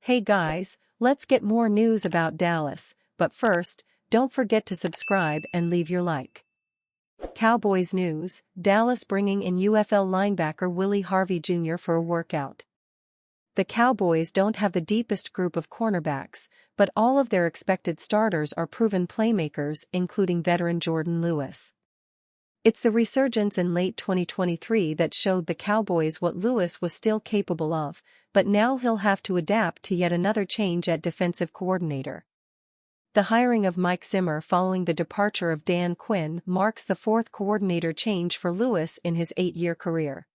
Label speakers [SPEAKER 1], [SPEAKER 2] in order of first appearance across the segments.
[SPEAKER 1] Hey guys, let's get more news about Dallas, but first, don't forget to subscribe and leave your like. Cowboys news: Dallas bringing in UFL linebacker Willie Harvey Jr. for a workout. The Cowboys don't have the deepest group of cornerbacks, but all of their expected starters are proven playmakers, including veteran Jordan Lewis. It's the resurgence in late 2023 that showed the Cowboys what Lewis was still capable of, but now he'll have to adapt to yet another change at defensive coordinator. The hiring of Mike Zimmer following the departure of Dan Quinn marks the fourth coordinator change for Lewis in his 8-year career.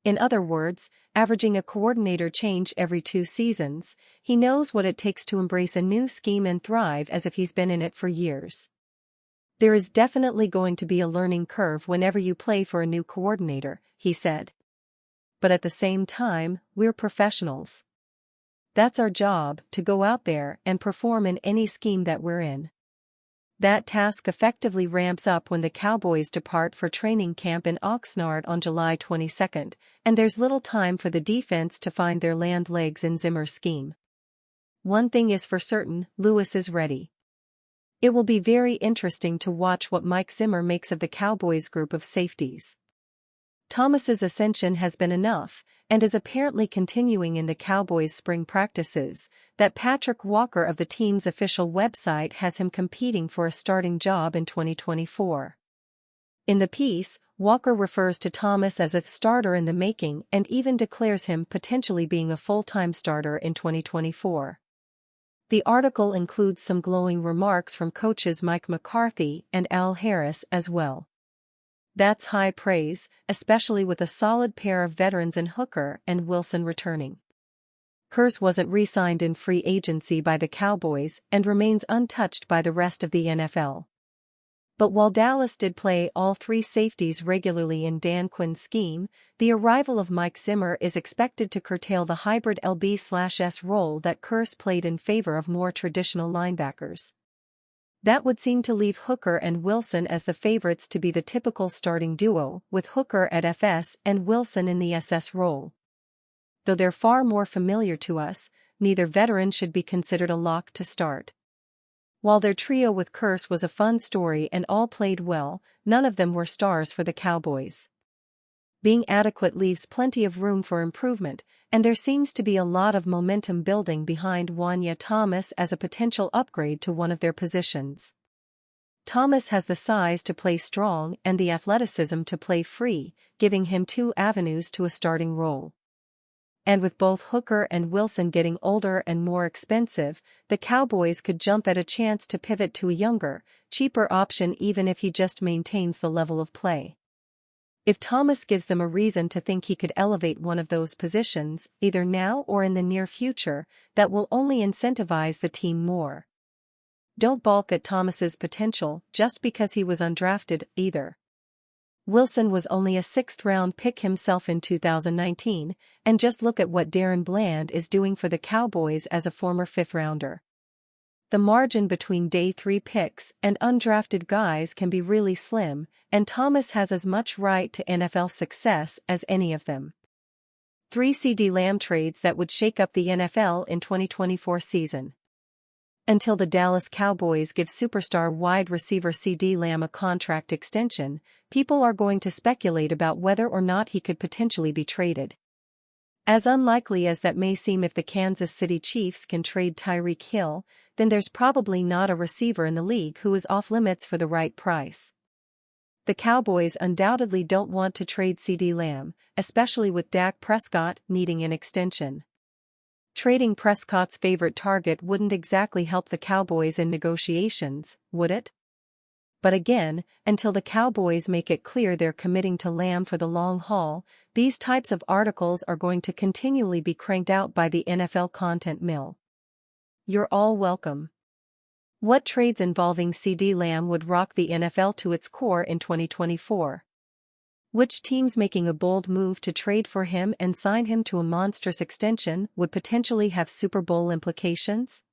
[SPEAKER 1] In other words, averaging a coordinator change every 2 seasons, he knows what it takes to embrace a new scheme and thrive as if he's been in it for years. There is definitely going to be a learning curve whenever you play for a new coordinator, he said. But at the same time, we're professionals. That's our job, to go out there and perform in any scheme that we're in. That task effectively ramps up when the Cowboys depart for training camp in Oxnard on July 22, and there's little time for the defense to find their land legs in Zimmer's scheme. One thing is for certain: Lewis is ready. It will be very interesting to watch what Mike Zimmer makes of the Cowboys' group of safeties. Thomas's ascension has been enough, and is apparently continuing in the Cowboys' spring practices, that Patrick Walker of the team's official website has him competing for a starting job in 2024. In the piece, Walker refers to Thomas as a starter in the making and even declares him potentially being a full-time starter in 2024. The article includes some glowing remarks from coaches Mike McCarthy and Al Harris as well. That's high praise, especially with a solid pair of veterans in Hooker and Wilson returning. Kearse wasn't re-signed in free agency by the Cowboys and remains untouched by the rest of the NFL. But while Dallas did play all 3 safeties regularly in Dan Quinn's scheme, the arrival of Mike Zimmer is expected to curtail the hybrid LB/S role that Kearse played in favor of more traditional linebackers. That would seem to leave Hooker and Wilson as the favorites to be the typical starting duo, with Hooker at FS and Wilson in the SS role. Though they're far more familiar to us, neither veteran should be considered a lock to start. While their trio with Kearse was a fun story and all played well, none of them were stars for the Cowboys. Being adequate leaves plenty of room for improvement, and there seems to be a lot of momentum building behind Wanya Thomas as a potential upgrade to one of their positions. Thomas has the size to play strong and the athleticism to play free, giving him 2 avenues to a starting role. And with both Hooker and Wilson getting older and more expensive, the Cowboys could jump at a chance to pivot to a younger, cheaper option even if he just maintains the level of play. If Thomas gives them a reason to think he could elevate one of those positions, either now or in the near future, that will only incentivize the team more. Don't balk at Thomas's potential just because he was undrafted, either. Wilson was only a 6th-round pick himself in 2019, and just look at what Darren Bland is doing for the Cowboys as a former 5th-rounder. The margin between day 3 picks and undrafted guys can be really slim, and Thomas has as much right to NFL success as any of them. 3 CeeDee Lamb trades that would shake up the NFL in 2024 season. Until the Dallas Cowboys give superstar wide receiver CeeDee Lamb a contract extension, people are going to speculate about whether or not he could potentially be traded. As unlikely as that may seem, if the Kansas City Chiefs can trade Tyreek Hill, then there's probably not a receiver in the league who is off limits for the right price. The Cowboys undoubtedly don't want to trade CeeDee Lamb, especially with Dak Prescott needing an extension. Trading Prescott's favorite target wouldn't exactly help the Cowboys in negotiations, would it? But again, until the Cowboys make it clear they're committing to Lamb for the long haul, these types of articles are going to continually be cranked out by the NFL content mill. You're all welcome. What trades involving CeeDee Lamb would rock the NFL to its core in 2024? Which teams making a bold move to trade for him and sign him to a monstrous extension would potentially have Super Bowl implications?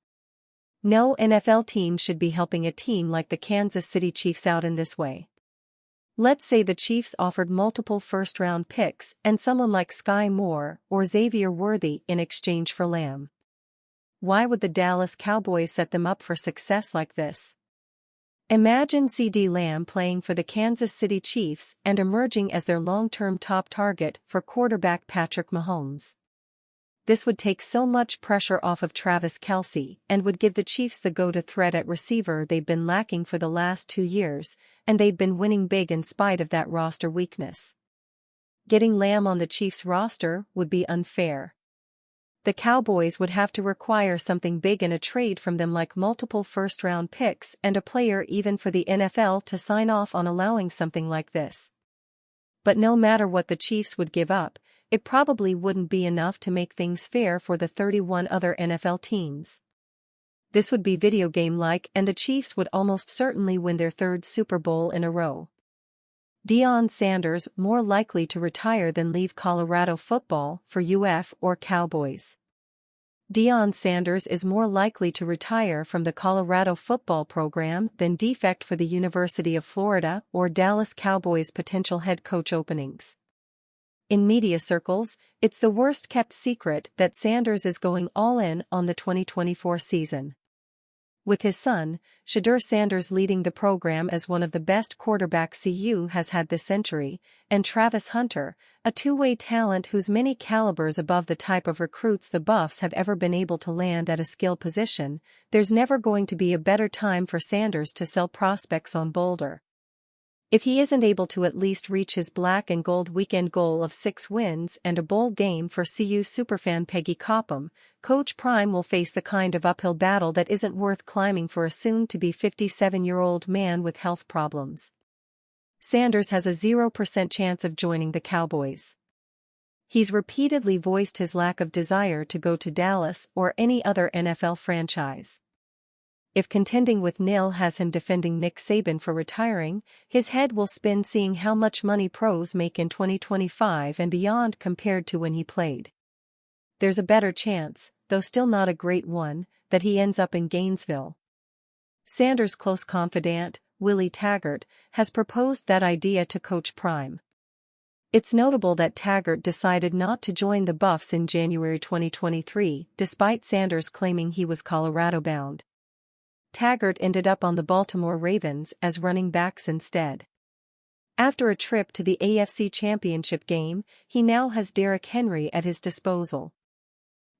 [SPEAKER 1] No NFL team should be helping a team like the Kansas City Chiefs out in this way. Let's say the Chiefs offered multiple first-round picks and someone like Sky Moore or Xavier Worthy in exchange for Lamb. Why would the Dallas Cowboys set them up for success like this? Imagine CeeDee Lamb playing for the Kansas City Chiefs and emerging as their long-term top target for quarterback Patrick Mahomes. This would take so much pressure off of Travis Kelce and would give the Chiefs the go-to threat at receiver they've been lacking for the last 2 years, and they've been winning big in spite of that roster weakness. Getting Lamb on the Chiefs roster would be unfair. The Cowboys would have to require something big in a trade from them, like multiple first-round picks and a player, even for the NFL to sign off on allowing something like this. But no matter what the Chiefs would give up, it probably wouldn't be enough to make things fair for the 31 other NFL teams. This would be video game-like, and the Chiefs would almost certainly win their 3rd Super Bowl in a row. Deion Sanders more likely to retire than leave Colorado football for UF or Cowboys. Deion Sanders is more likely to retire from the Colorado football program than defect for the University of Florida or Dallas Cowboys' potential head coach openings. In media circles, it's the worst-kept secret that Sanders is going all in on the 2024 season. With his son, Shedeur Sanders, leading the program as one of the best quarterbacks CU has had this century, and Travis Hunter, a two-way talent whose many calibers above the type of recruits the Buffs have ever been able to land at a skill position, there's never going to be a better time for Sanders to sell prospects on Boulder. If he isn't able to at least reach his black and gold weekend goal of 6 wins and a bowl game for CU superfan Peggy Copham, Coach Prime will face the kind of uphill battle that isn't worth climbing for a soon-to-be 57-year-old man with health problems. Sanders has a 0% chance of joining the Cowboys. He's repeatedly voiced his lack of desire to go to Dallas or any other NFL franchise. If contending with Nil has him defending Nick Saban for retiring, his head will spin seeing how much money pros make in 2025 and beyond compared to when he played. There's a better chance, though still not a great one, that he ends up in Gainesville. Sanders' close confidant, Willie Taggart, has proposed that idea to Coach Prime. It's notable that Taggart decided not to join the Buffs in January 2023, despite Sanders claiming he was Colorado-bound. Taggart ended up on the Baltimore Ravens as running backs instead. After a trip to the AFC Championship game, he now has Derrick Henry at his disposal.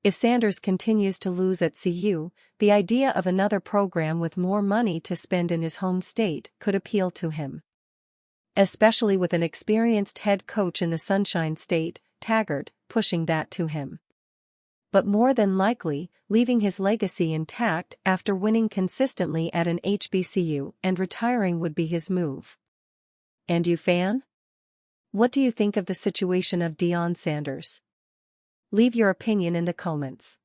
[SPEAKER 1] If Sanders continues to lose at CU, the idea of another program with more money to spend in his home state could appeal to him. Especially with an experienced head coach in the Sunshine State, Taggart, pushing that to him. But more than likely, leaving his legacy intact after winning consistently at an HBCU and retiring would be his move. And you, fan? What do you think of the situation of Deion Sanders? Leave your opinion in the comments.